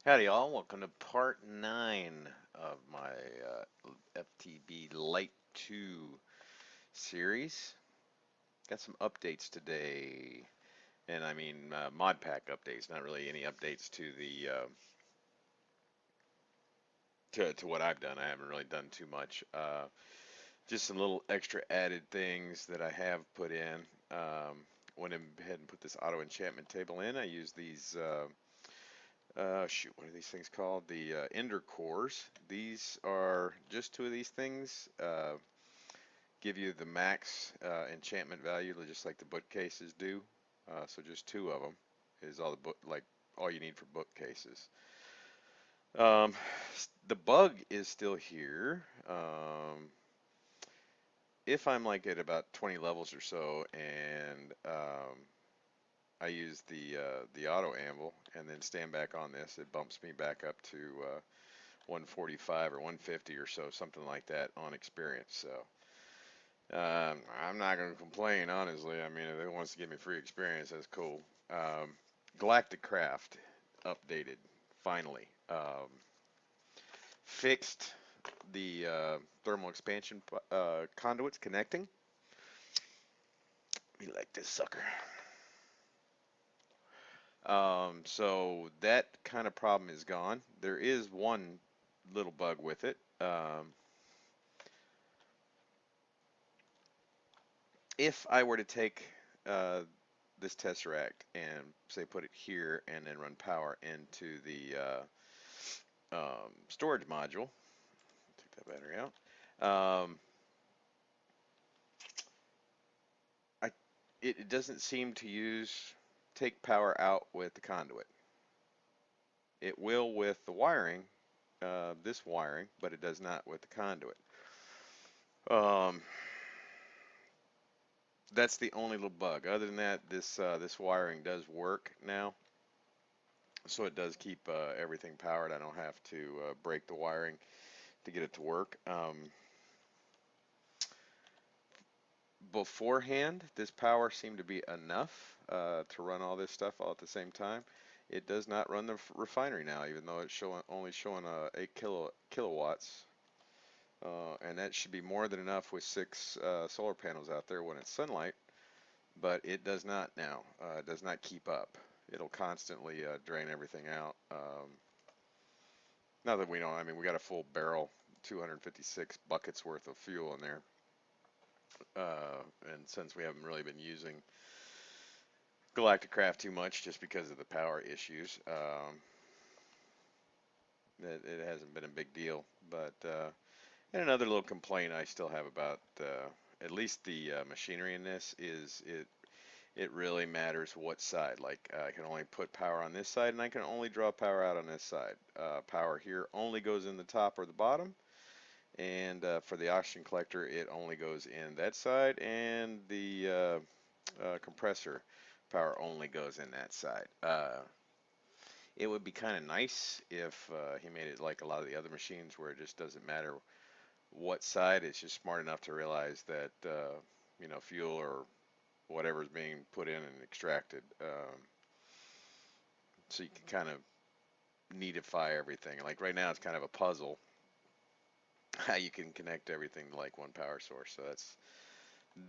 Howdy, y'all. Welcome to part 9 of my FTB Lite 2 series. Got some updates today, and I mean mod pack updates, not really any updates to the to what I've done. I haven't really done too much. Just some little extra added things that I have put in. Went ahead and put this auto enchantment table in. I use these shoot, what are these things called? The ender cores. These are just two of these things. Give you the max enchantment value, just like the bookcases do. So just two of them is all the book, like all you need for bookcases. Um, the bug is still here. If I'm like at about 20 levels or so, and I use the auto anvil and then stand back on this, it bumps me back up to 145 or 150 or so, something like that on experience. So I'm not going to complain, honestly. I mean, if it wants to give me free experience, that's cool. Galacticraft updated finally. Fixed the thermal expansion conduits connecting. Me like this sucker. So that kind of problem is gone. There is one little bug with it. If I were to take uh, this tesseract and say put it here and then run power into the storage module, take that battery out. Um, I it doesn't seem to take power out with the conduit. It will with the wiring, this wiring, but it does not with the conduit. Um, that's the only little bug. Other than that, this wiring does work now. So it does keep everything powered. I don't have to break the wiring to get it to work. Beforehand, this power seemed to be enough to run all this stuff all at the same time. It does not run the refinery now, even though it's only showing 8 kilowatts. And that should be more than enough with 6 solar panels out there when it's sunlight. But it does not now. It does not keep up. It'll constantly drain everything out. Not that we don't, I mean, we got a full barrel, 256 buckets worth of fuel in there. And since we haven't really been using Galacticraft too much just because of the power issues, it hasn't been a big deal. But, and another little complaint I still have about at least the machinery in this is it really matters what side. Like I can only put power on this side and I can only draw power out on this side. Power here only goes in the top or the bottom. And for the oxygen collector, it only goes in that side, and the compressor power only goes in that side. It would be kind of nice if he made it like a lot of the other machines where it just doesn't matter what side. It's just smart enough to realize that fuel or whatever is being put in and extracted. So you can kind of neatify everything. Like right now, it's kind of a puzzle how you can connect everything to like one power source. So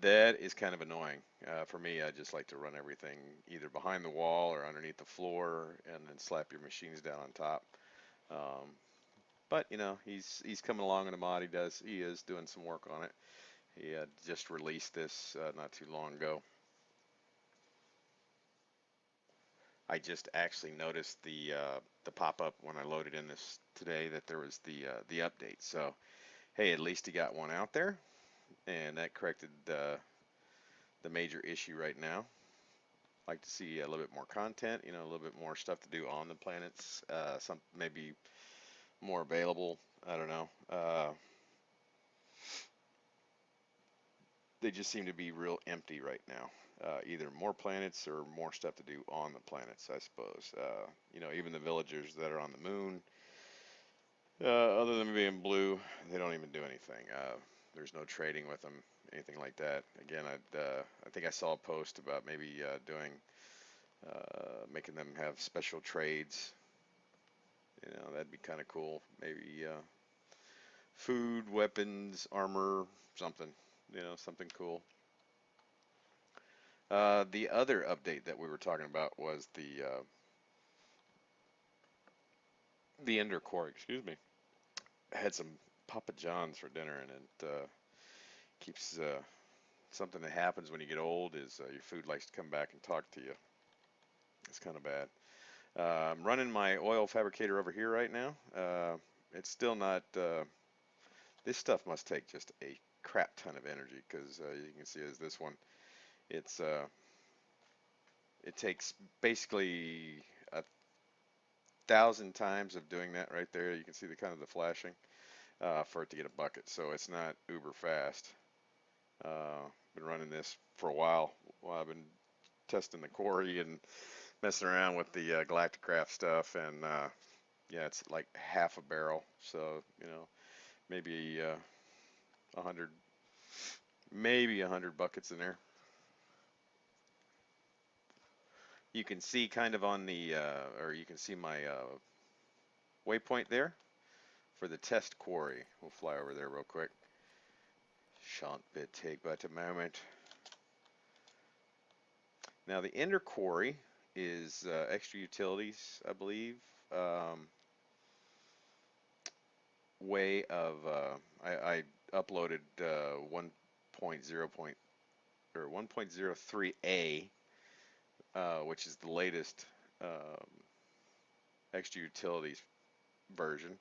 that is kind of annoying. For me, I just like to run everything either behind the wall or underneath the floor and then slap your machines down on top. Um, but he's coming along in the mod. He is doing some work on it. He just released this not too long ago. I just actually noticed the pop-up when I loaded in this today that there was the update. So hey, at least he got one out there, and that corrected the major issue right now. Like to see a little bit more content, a little bit more stuff to do on the planets, some maybe more available. I don't know. They just seem to be real empty right now. Either more planets or more stuff to do on the planets, I suppose. Even the villagers that are on the moon, other than being blue, they don't even do anything. There's no trading with them, anything like that. Again, I think I saw a post about maybe doing making them have special trades You know, that'd be kind of cool. Maybe food, weapons, armor, something. You know, something cool. The other update that we were talking about was the Ender Core. Excuse me. I had some Papa John's for dinner, and it keeps something that happens when you get old is your food likes to come back and talk to you. It's kind of bad. I'm running my oil fabricator over here right now. It's still not. This stuff must take just a crap ton of energy because you can see as this one, it's it takes basically 1,000 times of doing that right there. You can see the kind of the flashing for it to get a bucket. So it's not uber fast. Been running this for a while. I've been testing the quarry and messing around with the Galacticraft stuff, and yeah, it's like half a barrel. So you know, maybe 100, maybe 100 buckets in there. You can see kind of on the, or you can see my waypoint there for the test quarry. We'll fly over there real quick. Shan't be take but a moment. Now the Ender quarry is extra utilities, I believe. Um, Way of I uploaded 1.0 or 1.03a, which is the latest extra utilities version.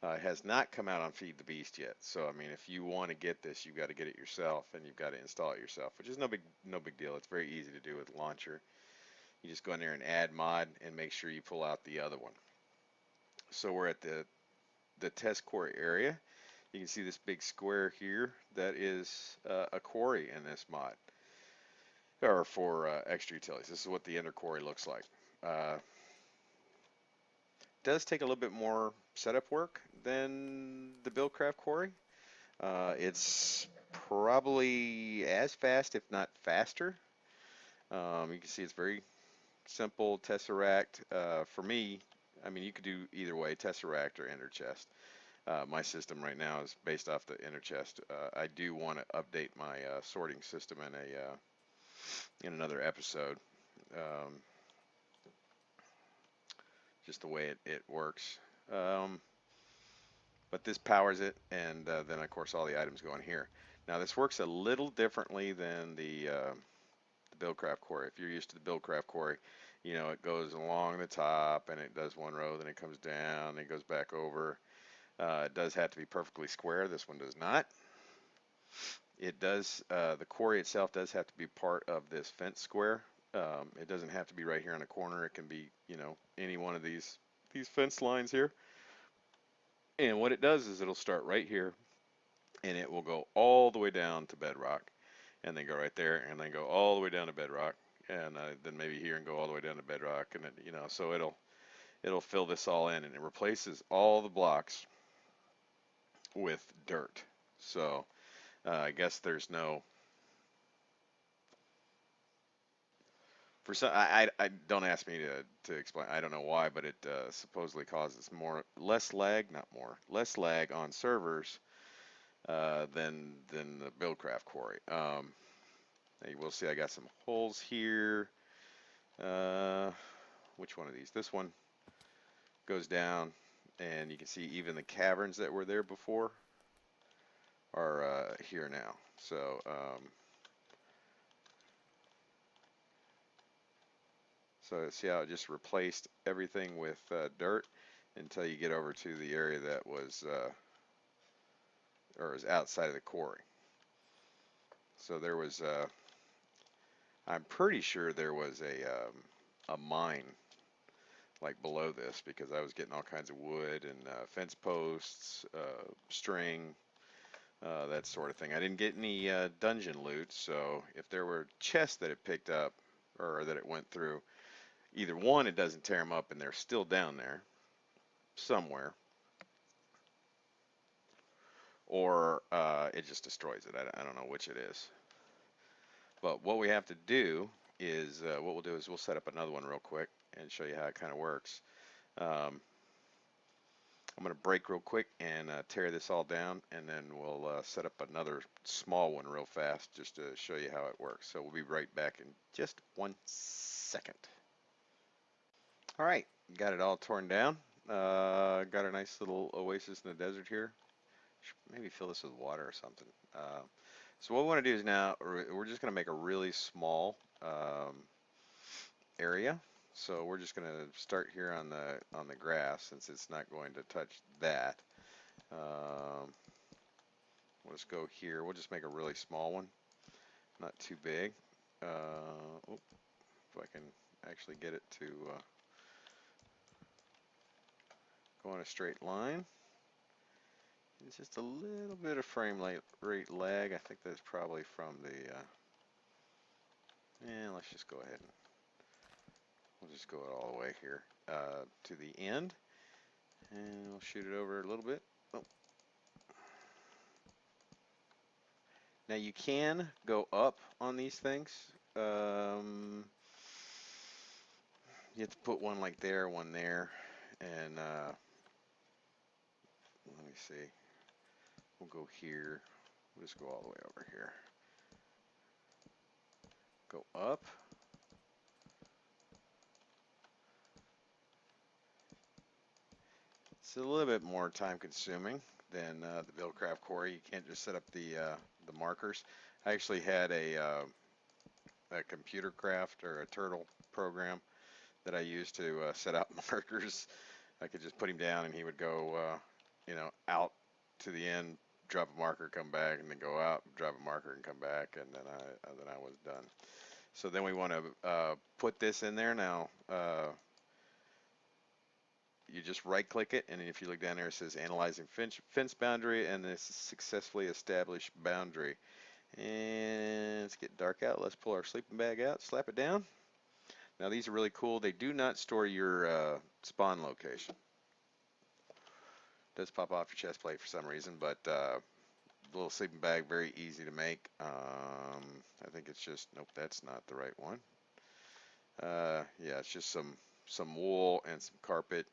It has not come out on Feed the Beast yet. So I mean, if you want to get this, you've got to get it yourself, and you've got to install it yourself, which is no big deal. It's very easy to do with launcher. You just go in there and add mod, and make sure you pull out the other one. So we're at the test quarry area. You can see this big square here. That is a quarry in this mod, or for extra utilities. This is what the Ender quarry looks like. Uh, does take a little bit more setup work than the Buildcraft quarry. It's probably as fast, if not faster. You can see it's very simple Tesseract. For me, I mean, you could do either way, Tesseract or Ender Chest. My system right now is based off the Ender Chest. I do want to update my sorting system in another episode. Um, just the way it works. Um, but this powers it, and then of course all the items go in here. Now this works a little differently than the Buildcraft quarry. If you're used to the Buildcraft quarry, you know it goes along the top and it does one row, then it comes down, and it goes back over. It does have to be perfectly square. This one does not. It does. The quarry itself does have to be part of this fence square. It doesn't have to be right here on the corner. It can be, you know, any one of these fence lines here. And what it does is it'll start right here, and it will go all the way down to bedrock, and then go right there, and then go all the way down to bedrock, and then maybe here and go all the way down to bedrock, and then, you know, so it'll fill this all in, and it replaces all the blocks with dirt. So I guess there's no for some. I don't ask me to explain. I don't know why, but it supposedly causes less lag, not more, less lag on servers than the Buildcraft quarry. You will see I got some holes here. Uh, which one of these? This one goes down, and you can see even the caverns that were there before are here now. So see how it just replaced everything with dirt until you get over to the area that was or is outside of the quarry. So there was I'm pretty sure there was a mine like below this because I was getting all kinds of wood and fence posts, string, that sort of thing. I didn't get any dungeon loot, so if there were chests that it picked up or that it went through, either one, it doesn't tear them up and they're still down there somewhere, or it just destroys it. I don't know which it is. But what we have to do is, what we'll do is we'll set up another one real quick and show you how it kind of works. Um, I'm going to break real quick and tear this all down, and then we'll set up another small one real fast just to show you how it works. So we'll be right back in just 1 second. All right, got it all torn down. Got a nice little oasis in the desert here. Should maybe fill this with water or something. So what we want to do is now we're just going to make a really small area. So we're just going to start here on the grass since it's not going to touch that. We'll just go here. We'll just make a really small one, not too big. If I can actually get it to go on a straight line. It's just a little bit of frame rate lag. I think that's probably from the, let's just go ahead and we'll just go all the way here to the end, and we'll shoot it over a little bit. Oh. Now you can go up on these things. You have to put one like there, one there, and let me see. We'll go here. We'll just go all the way over here. Go up. It's a little bit more time consuming than the Buildcraft quarry. You can't just set up the markers. I actually had a computer craft or a turtle program that I used to set out markers. I could just put him down and he would go, out to the end, drop a marker, come back, and then go out, drop a marker, and come back, and then I was done. So then we want to put this in there now. You just right click it, and if you look down there, it says analyzing fence boundary, and this is successfully established boundary. And let's get dark out. Let's pull our sleeping bag out, slap it down. Now these are really cool. They do not store your spawn location. It does pop off your chest plate for some reason, but little sleeping bag, very easy to make. I think it's just, nope, that's not the right one. Yeah, it's just some wool and some carpet,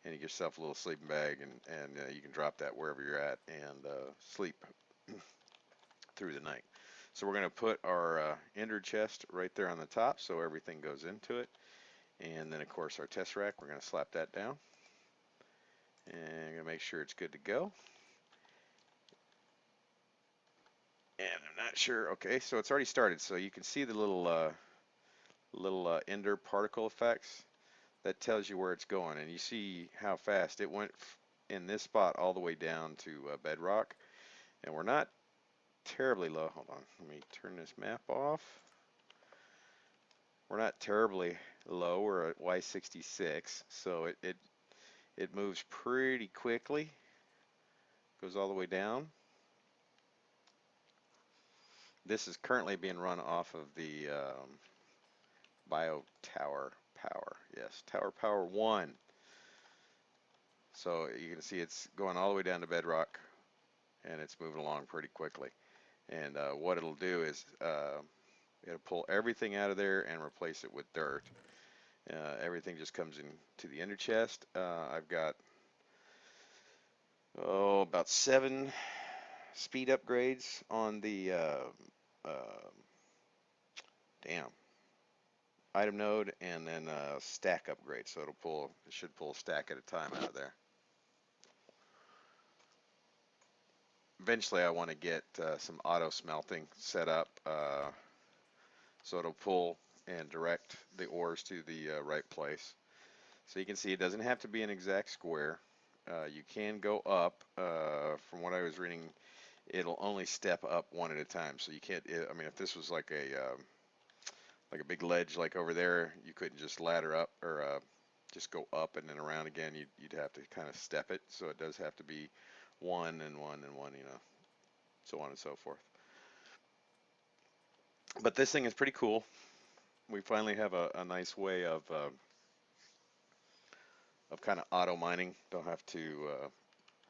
and you get yourself a little sleeping bag, and you can drop that wherever you're at and sleep through the night. So we're going to put our ender chest right there on the top so everything goes into it. And then of course our test rack, we're going to slap that down. And I'm going to make sure it's good to go. And I'm not sure, okay, so it's already started. So you can see the little ender particle effects. That tells you where it's going, and you see how fast it went in this spot all the way down to bedrock. And we're not terribly low. Hold on, let me turn this map off. We're not terribly low. We're at Y66, so it moves pretty quickly. Goes all the way down. This is currently being run off of the Bio Tower Power. Yes, Tower Power 1. So you can see it's going all the way down to bedrock, and it's moving along pretty quickly. And what it'll do is it'll pull everything out of there and replace it with dirt. Everything just comes into the ender chest. I've got about 7 speed upgrades on the item node, and then stack upgrade. So it should pull a stack at a time out of there. Eventually I want to get some auto smelting set up so it'll pull and direct the ores to the right place. So you can see it doesn't have to be an exact square. You can go up. From what I was reading, it'll only step up one at a time. So you can't, I mean, if this was like a big ledge like over there, you couldn't just ladder up or just go up and then around again. You'd have to kind of step it. So it does have to be one and one and one, so on and so forth. But this thing is pretty cool. We finally have a nice way of kind of auto mining. Don't have to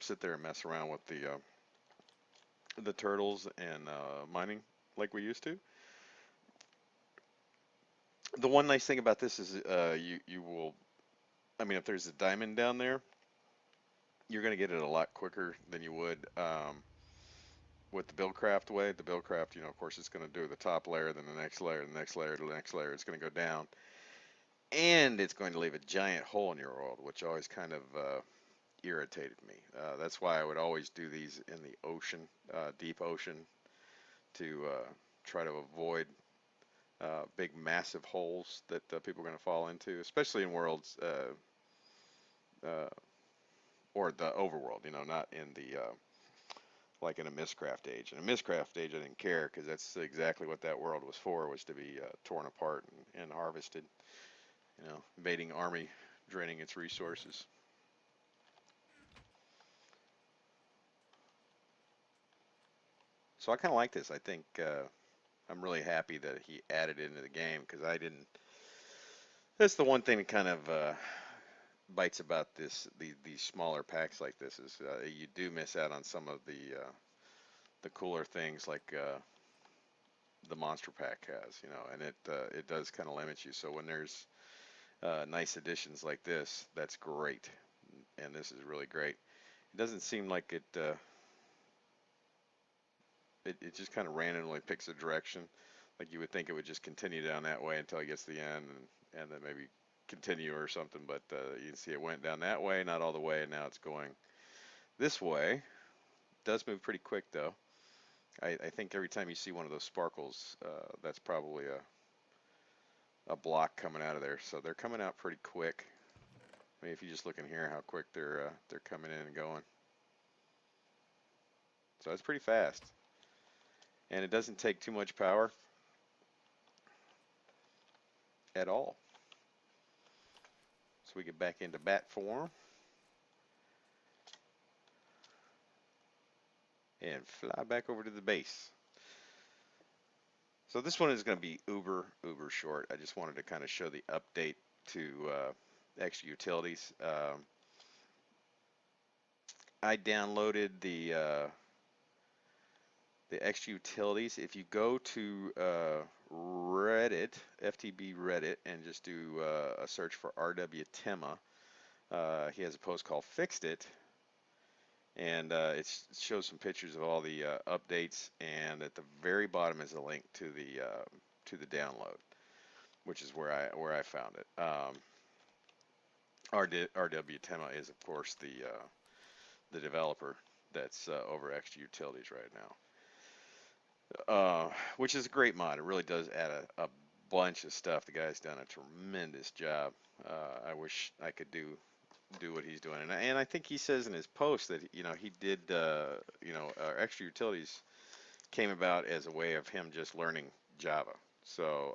sit there and mess around with the turtles and mining like we used to. The one nice thing about this is you will, I mean, if there's a diamond down there, you're going to get it a lot quicker than you would with the Buildcraft way. The Buildcraft, of course, it's going to do the top layer, then the next layer, the next layer, the next layer. It's going to go down, and it's going to leave a giant hole in your world, which always kind of irritated me. That's why I would always do these in the ocean, deep ocean, to try to avoid big, massive holes that people are going to fall into, especially in worlds uh, or the overworld. Not in the like in a Mistcraft age. In a Mistcraft age, I didn't care because that's exactly what that world was for, was to be torn apart and harvested. Invading army, draining its resources. So I kind of like this. I think I'm really happy that he added it into the game because I didn't. That's the one thing that kind of bites about these smaller packs like this is you do miss out on some of the cooler things like the monster pack has, and it does kind of limit you. So when there's nice additions like this, that's great, and this is really great. It doesn't seem like it just kind of randomly picks a direction. Like you would think it would just continue down that way until it gets to the end, and then maybe continue or something. But you can see it went down that way, not all the way, and now it's going this way. It does move pretty quick though. I think every time you see one of those sparkles, that's probably a block coming out of there. So they're coming out pretty quick. I mean, if you just look in here, how quick they're coming in and going. So it's pretty fast, and it doesn't take too much power at all. So we get back into bat form and fly back over to the base. So this one is going to be uber short. I just wanted to kind of show the update to extra utilities. I downloaded the extra utilities. If you go to Reddit, FTB Reddit, and just do a search for RW Tema, he has a post called Fixed It, and it shows some pictures of all the updates, and at the very bottom is a link to the download, which is where I found it. RW Tema is of course the developer that's over extra utilities right now, which is a great mod. It really does add a bunch of stuff. The guy's done a tremendous job. I wish I could do what he's doing, and I think he says in his post that he did extra utilities came about as a way of him just learning Java. So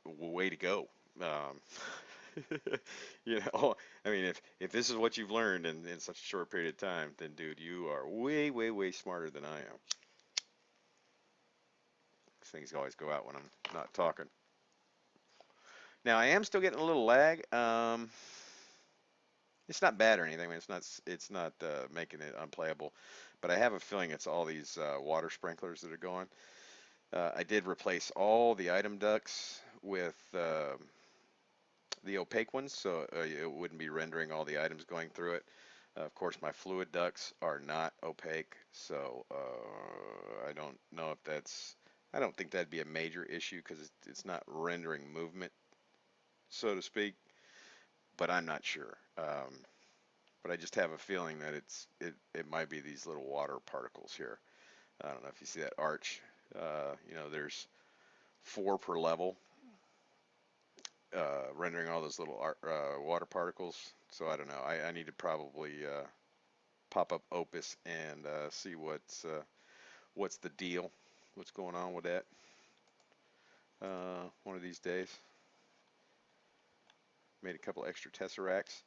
way to go. I mean, if this is what you've learned in such a short period of time, then dude, you are way smarter than I am. These things always go out when I'm not talking. Now I am still getting a little lag. It's not bad or anything. I mean, it's not making it unplayable, but I have a feeling it's all these water sprinklers that are going. I did replace all the item ducts with the opaque ones, so it wouldn't be rendering all the items going through it. Of course, my fluid ducts are not opaque, so I don't know if that's. I don't think that'd be a major issue because it's not rendering movement, so to speak. But I'm not sure. But I just have a feeling that it might be these little water particles here. I don't know if you see that arch. There's 4 per level, rendering all those little water particles. So I don't know. I need to probably pop up Opus and see what's the deal, what's going on with that. One of these days. Made a couple extra tesseracts.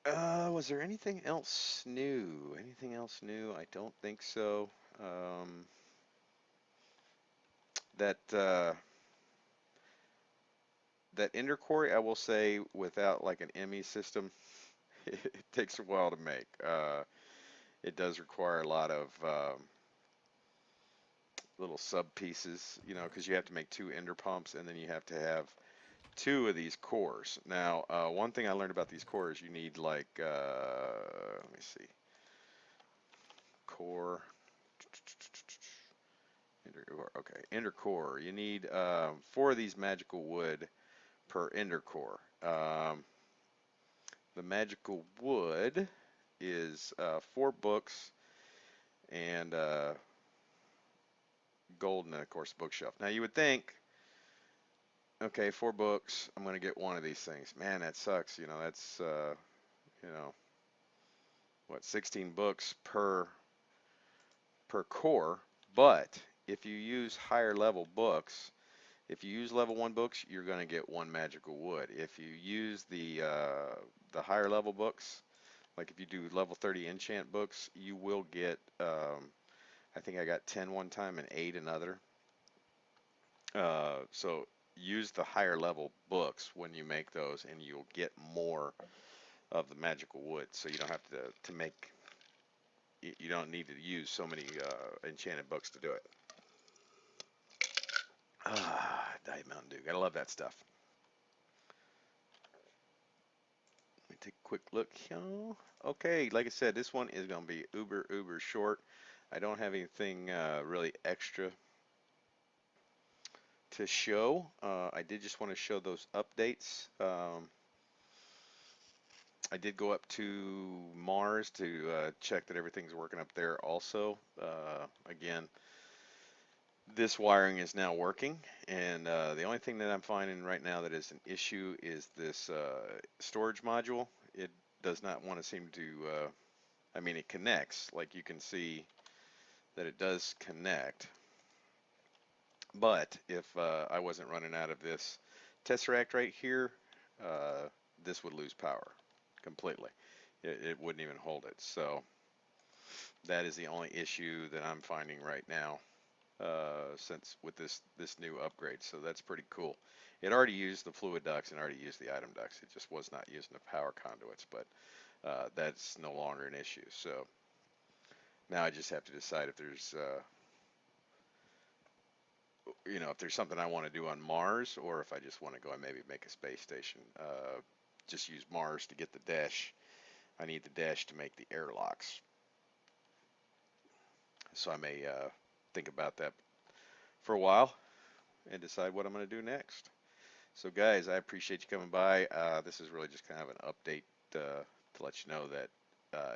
Was there anything else new? Anything else new? I don't think so. That that Ender Quarry, I will say, without like an ME system, it takes a while to make. It does require a lot of little sub pieces, because you have to make 2 Ender pumps, and then you have to have 2 of these cores. Now, one thing I learned about these cores, you need like, let me see, core, ender core, okay, ender core. You need 4 of these magical wood per ender core. The magical wood is 4 books and gold and of course bookshelf. Now you would think, okay, 4 books, I'm gonna get 1 of these things. Man, that sucks. You know, that's you know, what, 16 books per core. But if you use higher level books, if you use level 1 books, you're gonna get 1 magical wood. If you use the higher level books, like if you do level 30 enchant books, you will get I think I got 10 one time and 8 another. So use the higher level books when you make those, and you'll get more of the magical wood. So you don't have to make, you don't need to use so many enchanted books to do it. Diet Mountain Dew, gotta love that stuff. Let me take a quick look here. Okay, like I said, this one is gonna be uber short. I don't have anything really extra to show. I did just want to show those updates. I did go up to Mars to check that everything's working up there also. Again, this wiring is now working, and the only thing that I'm finding right now that is an issue is this storage module. It does not want to seem to, I mean, it connects, like you can see that it does connect, but if I wasn't running out of this tesseract right here, this would lose power completely. It wouldn't even hold it. So that is the only issue that I'm finding right now, since with this new upgrade. So that's pretty cool. It already used the fluid ducts and already used the item ducts. It just was not using the power conduits, but that's no longer an issue. So now I just have to decide if there's you know, if there's something I want to do on Mars, or if I just want to go and maybe make a space station. Just use Mars to get the dash. I need the dash to make the airlocks. So I may think about that for a while and decide what I'm going to do next. So guys, I appreciate you coming by. This is really just kind of an update to let you know that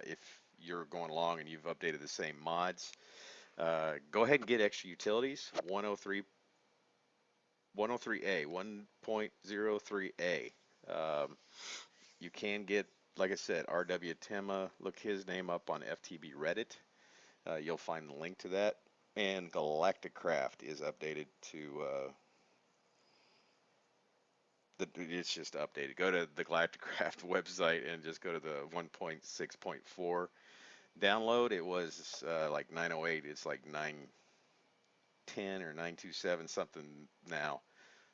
if you're going along and you've updated the same mods, go ahead and get extra utilities. 103A, 1.03A. You can get, like I said, RW Tema. Look his name up on FTB Reddit. You'll find the link to that. And Galacticraft is updated to, it's just updated. Go to the Galacticraft website and just go to the 1.6.4 download. It was like 908. It's like 910 or 927 something now.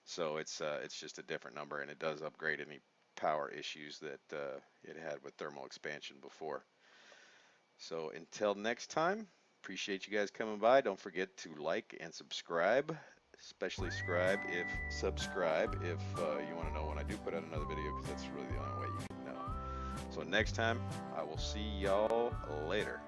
So it's just a different number, and it does upgrade any power issues that it had with thermal expansion before. So until next time, appreciate you guys coming by. Don't forget to like and subscribe, especially subscribe if you want to know when I do put out another video, because that's really the only way you can know. So next time, I will see y'all later.